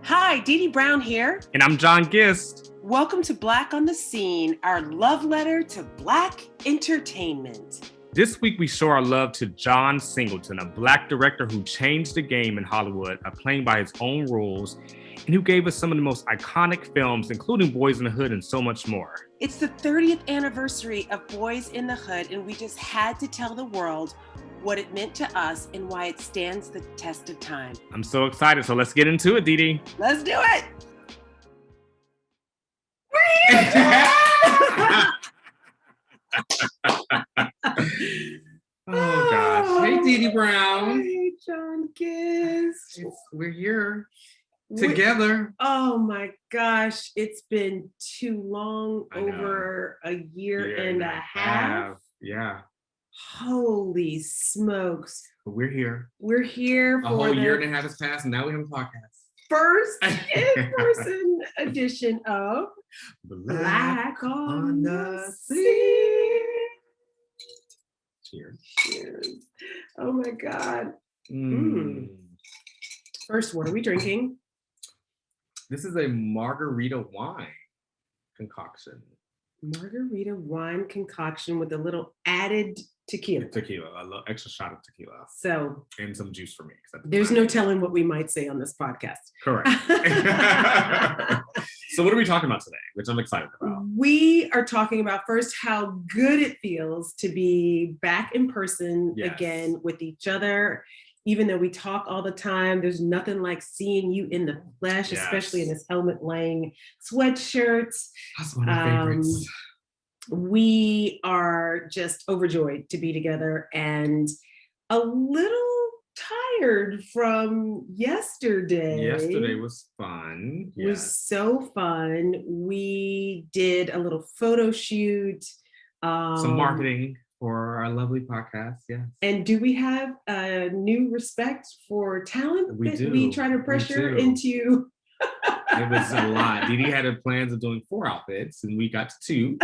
Hi, Dee Dee Brown here. And I'm John Gist. Welcome to Black on the Scene, our love letter to Black entertainment. This week we show our love to John Singleton, a Black director who changed the game in Hollywood by playing by his own rules and who gave us some of the most iconic films, including Boyz n the Hood and so much more. It's the 30th anniversary of Boyz n the Hood, and we just had to tell the world what it meant to us and why it stands the test of time. I'm so excited, so let's get into it, Dee Dee. Let's do it! Oh gosh. Hey, Dee Dee Brown. Hey, John Gist. We're here together. Oh my gosh, it's been too long, over a year and a half. Yeah. Holy smokes. But we're here. We're here A for whole the year and a half has passed, and now we have a podcast. first in-person edition of Black on the Scene. Cheers. Cheers. Oh my God. Mm. First, what are we drinking? This is a margarita wine concoction. Margarita wine concoction with a little added tequila. Tequila, a little extra shot of tequila. So, and some juice for me. There's no telling what we might say on this podcast. Correct. So what are we talking about today, which I'm excited about? We are talking about first how good it feels to be back in person again with each other. Even though we talk all the time, there's nothing like seeing you in the flesh, especially in this helmet-laying sweatshirt. That's one of my favorites. We are just overjoyed to be together and a little tired from yesterday. Yesterday was fun. It was so fun. We did a little photo shoot. Some marketing for our lovely podcast, yes. And do we have a new respect for talent we that do. we try to pressure into? It was a lot. Dee Dee had plans of doing 4 outfits, and we got to 2.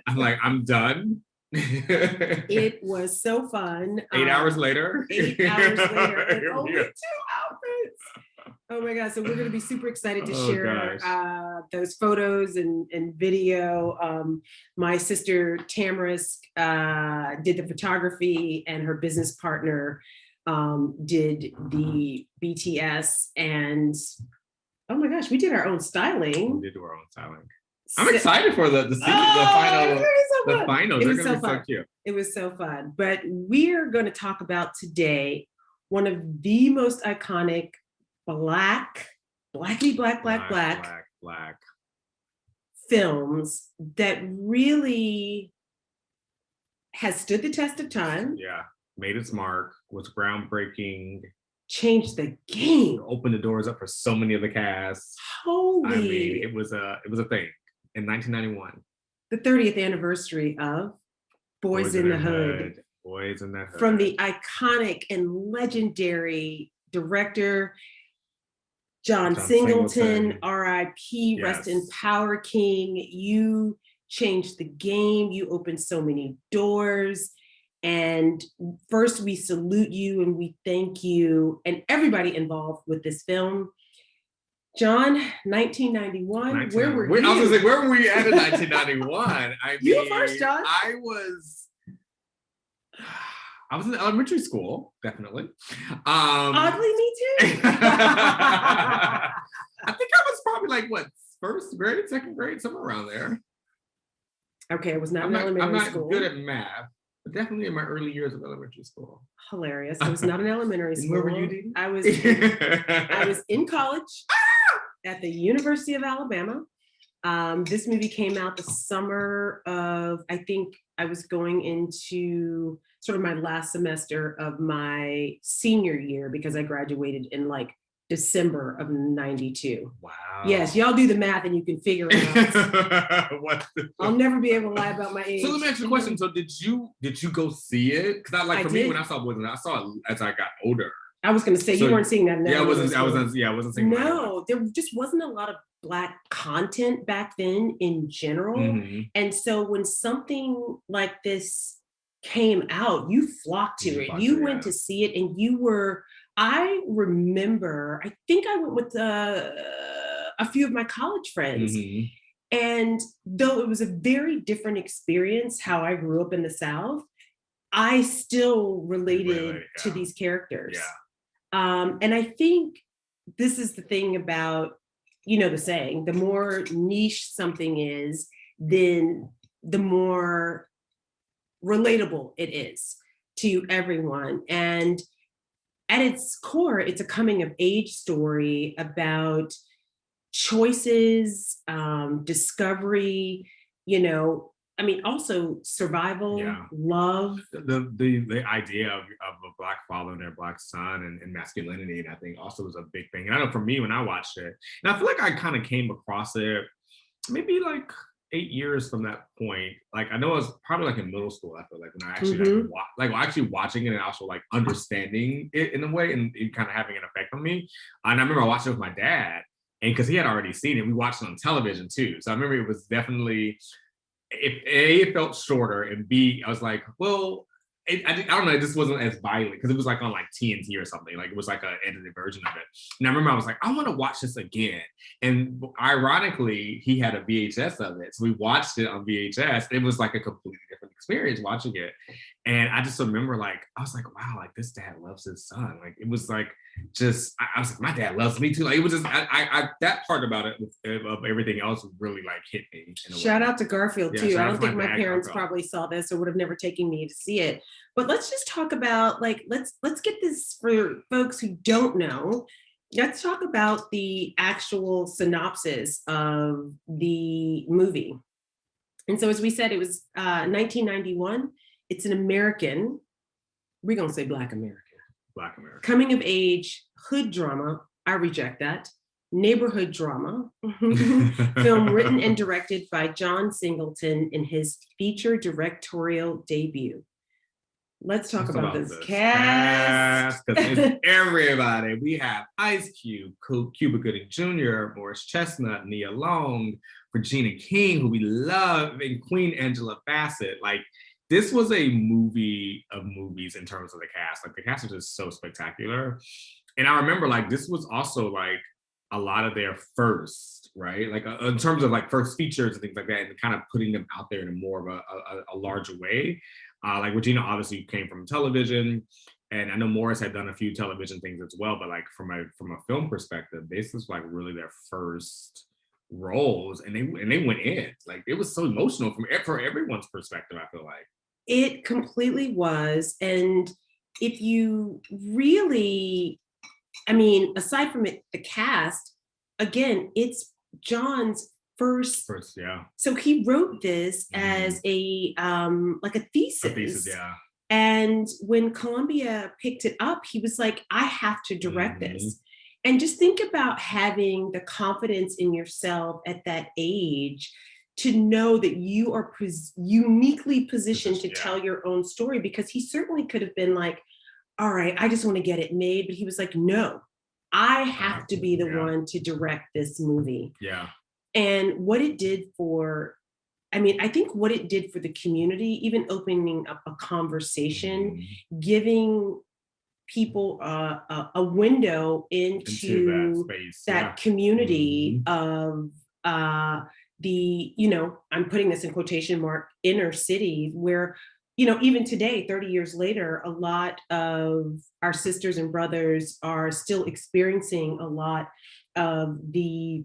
I'm like, I'm done. It was so fun. 8 hours later. 8 hours later, and only 2 outfits. Oh my God. So we're going to be super excited to share those photos and video. My sister Tamarisk did the photography, and her business partner did the BTS. And oh my gosh, we did our own styling. We did do our own styling. I'm excited for the final. They're going to be so cute. It was so fun. But we're going to talk about today one of the most iconic black films that really has stood the test of time. Yeah, made its mark, was groundbreaking, changed the game, opened the doors up for so many of the casts. Holy! I mean, it was a thing in 1991. The 30th anniversary of Boyz n the Hood. Boyz n the Hood. From the iconic and legendary director John Singleton, R.I.P., rest in power, King. You changed the game. You opened so many doors. And first, we salute you and we thank you and everybody involved with this film. John, 1991, where were you? I was going to say, where were we at in 1991? I mean, you were first, John. I was in elementary school, definitely. Oddly, me too. I think I was probably like, first grade, second grade, somewhere around there. Okay, it was not elementary school. I'm not good at math, but definitely in my early years of elementary school. Hilarious. It was not an elementary school. Where were you, Dee? I was in college at the University of Alabama. This movie came out the summer of, I think I was going into sort of my last semester of my senior year because I graduated in like December of 92. Wow. Yes, y'all do the math and you can figure it out. I'll never be able to lie about my age. So let me ask you a question. So did you go see it? Because for me, when I saw Boyz, I saw it as I got older. I was going to say, you weren't seeing that now. Yeah, I wasn't seeing that. No, there just wasn't a lot of Black content back then in general. Mm-hmm. And so when something like this came out, you flocked to it. You went to see it and you were I remember, I think I went with a few of my college friends. And though it was a very different experience, how I grew up in the South, I still related to these characters. And I think this is the thing about, you know, the saying, the more niche something is, then the more relatable it is to everyone. And at its core, it's a coming of age story about choices, discovery, you know, I mean, also survival, love. The idea of a Black father and their Black son and masculinity, and I think also was a big thing. And I know for me, when I watched it, and I feel like I kind of came across it maybe like 8 years from that point. Like I know it was probably like in middle school. I feel like when I actually like actually watching it and also like understanding it in a way and it kind of having an effect on me. And I remember I watched it with my dad, and because he had already seen it, we watched it on television too. So I remember it was definitely, if A, it felt shorter, and B, I was like, well, I don't know, it just wasn't as violent because it was like on like TNT or something. Like it was like an edited version of it. And I remember I was like, I want to watch this again. And ironically, he had a VHS of it. So we watched it on VHS. It was like a completely different experience watching it. And I just remember like, I was like, wow, like this dad loves his son. Like it was like, just, I was like, my dad loves me too. Like it was just, that part about it of everything else really like hit me. Shout out to Garfield too. I don't think my parents probably saw this or would have never taken me to see it. But let's just talk about like, let's get this for folks who don't know. Let's talk about the actual synopsis of the movie. And so as we said, it was 1991. It's an American, we're gonna say Black American. Black American. Coming of age, hood drama, I reject that. Neighborhood drama, film written and directed by John Singleton in his feature directorial debut. Let's talk about this cast. Because it's everybody. We have Ice Cube, Cuba Gooding Jr., Morris Chestnut, Nia Long, Regina King, who we love, and Queen Angela Bassett. Like, this was a movie of movies in terms of the cast. Like, the cast was just so spectacular. And I remember, like, this was also, like, a lot of their first, right? Like, in terms of, like, first features and things like that, and kind of putting them out there in a more of a larger way. Like Regina obviously came from television, and I know Morris had done a few television things as well. But like from a film perspective, this was like really their first roles, and they went in. Like it was so emotional for everyone's perspective. I feel like it completely was, and if you really, I mean, aside from it, the cast, again, it's John's first, yeah. So he wrote this as a like a thesis. A thesis, yeah. And when Columbia picked it up, he was like, I have to direct this. And just think about having the confidence in yourself at that age to know that you are uniquely positioned to tell your own story, because he certainly could have been like, all right, I just want to get it made. But he was like, no, I have to be the one to direct this movie. Yeah. And what it did for, I mean, I think what it did for the community, even opening up a conversation, giving people a window into that space, that community of the, you know, I'm putting this in quotation mark, inner city, where, you know, even today, 30 years later, a lot of our sisters and brothers are still experiencing a lot of the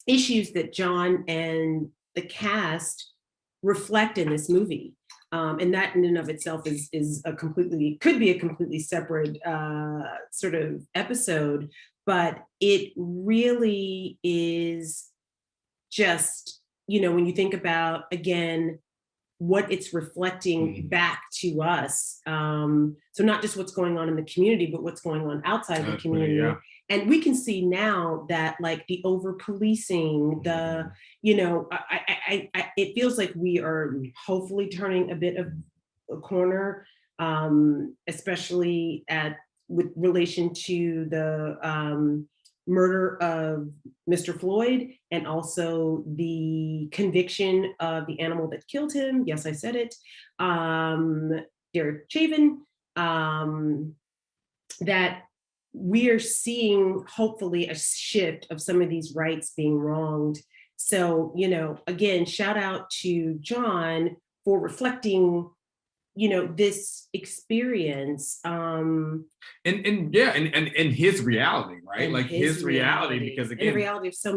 issues that John and the cast reflect in this movie. And that in and of itself is a completely, could be a completely separate sort of episode, but it really is just, you know, when you think about, again, what it's reflecting back to us. So not just what's going on in the community, but what's going on outside the community. Yeah. And we can see now that like the over policing, the, you know, it feels like we are hopefully turning a bit of a corner, especially with relation to the murder of Mr. Floyd, and also the conviction of the animal that killed him. Yes, I said it. Derek Chauvin, that we are seeing hopefully a shift of some of these rights being wronged. So, again, shout out to John for reflecting, this experience. And his reality, right? Like his reality, because again, and the reality of so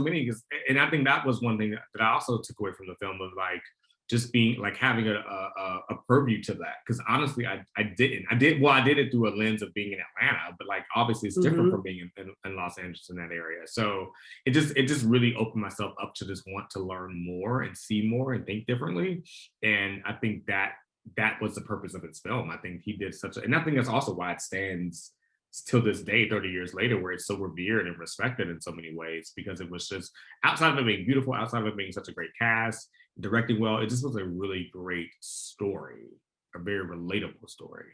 many. And I think that was one thing that I also took away from the film, of like just being like having a purview to that. Because honestly, I did it through a lens of being in Atlanta, but like obviously it's different from being in Los Angeles, in that area. So it just really opened myself up to just want to learn more and see more and think differently. And I think that was the purpose of its film. I think he did and I think that's also why it stands till this day, 30 years later, where it's so revered and respected in so many ways, because it was just, outside of it being beautiful, outside of it being such a great cast, directing well, it just was a really great story, a very relatable story.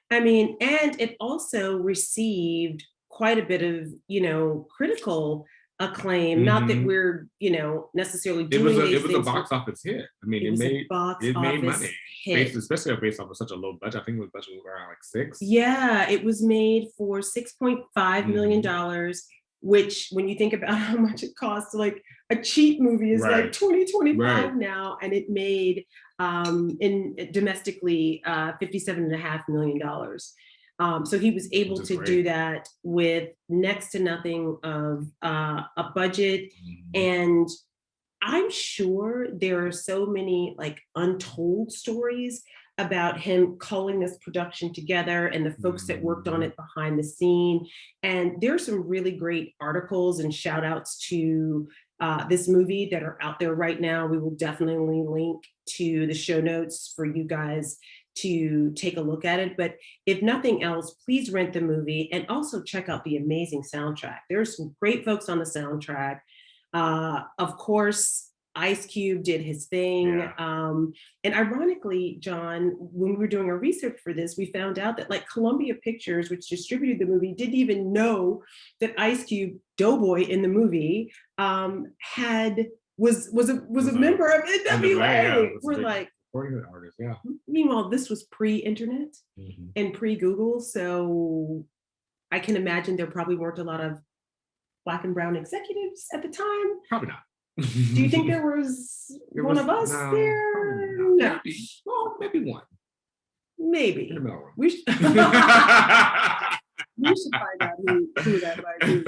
I mean, and it also received quite a bit of, critical acclaim. Not that we're, necessarily doing it was a box office hit. I mean, it made money, especially based off of such a low budget. I think the budget was around like $6. Yeah, it was made for $6.5 million, which, when you think about how much it costs, like a cheap movie is like $25 now, and it made domestically $57.5 million. So he was able to do that with next to nothing of a budget. And I'm sure there are so many like untold stories about him culling this production together and the folks that worked on it behind the scene. And there's some really great articles and shout outs to this movie that are out there right now. We will definitely link to the show notes for you guys to take a look at it. But if nothing else, please rent the movie and also check out the amazing soundtrack. There's some great folks on the soundtrack. Of course, Ice Cube did his thing. Yeah. And ironically, John, when we were doing our research for this, we found out that like Columbia Pictures, which distributed the movie, didn't even know that Ice Cube, Doughboy in the movie, was a member of NWA. We're like, artist, yeah. Meanwhile, this was pre-internet and pre-Google, so I can imagine there probably weren't a lot of Black and brown executives at the time. Probably not. Do you think there was one of us there? No. Maybe. Well, maybe one. Maybe. We should find out who that might be.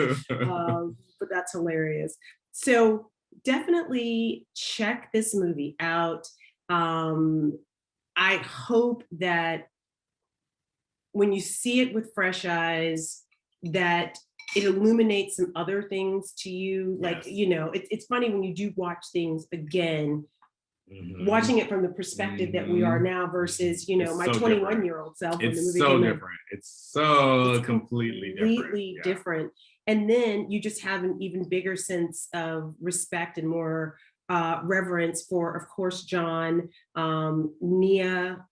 But that's hilarious. So definitely check this movie out. I hope that when you see it with fresh eyes, that it illuminates some other things to you. Like, it's funny when you do watch things again, watching it from the perspective that we are now versus, my 21-year-old self. It's so different. It's completely different. And then you just have an even bigger sense of respect and more reverence for, of course, John, Nia,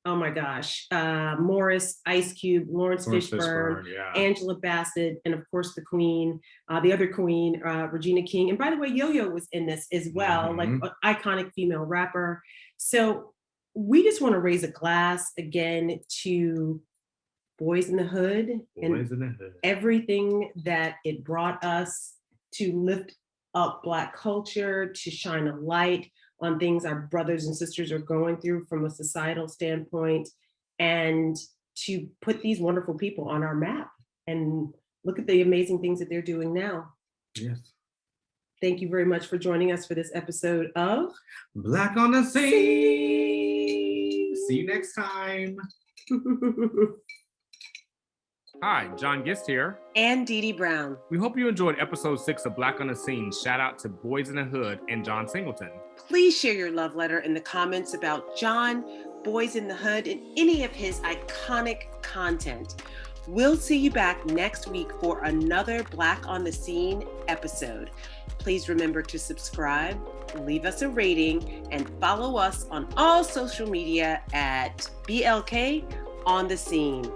oh my gosh, Morris, Ice Cube, Lawrence Fishburne, Angela Bassett, and of course the Queen, the other Queen, Regina King. And by the way, Yo-Yo was in this as well, like an iconic female rapper. So we just want to raise a glass again to Boyz n the Hood and everything that it brought us to lift up Black culture, to shine a light on things our brothers and sisters are going through from a societal standpoint, and to put these wonderful people on our map and look at the amazing things that they're doing now. Yes. Thank you very much for joining us for this episode of Black on the Scene. See you next time. Hi, John Gist here. And Dee Dee Brown. We hope you enjoyed episode 6 of Black on the Scene. Shout out to Boyz n the Hood and John Singleton. Please share your love letter in the comments about John, Boyz n the Hood, and any of his iconic content. We'll see you back next week for another Black on the Scene episode. Please remember to subscribe, leave us a rating, and follow us on all social media at BLK On The Scene.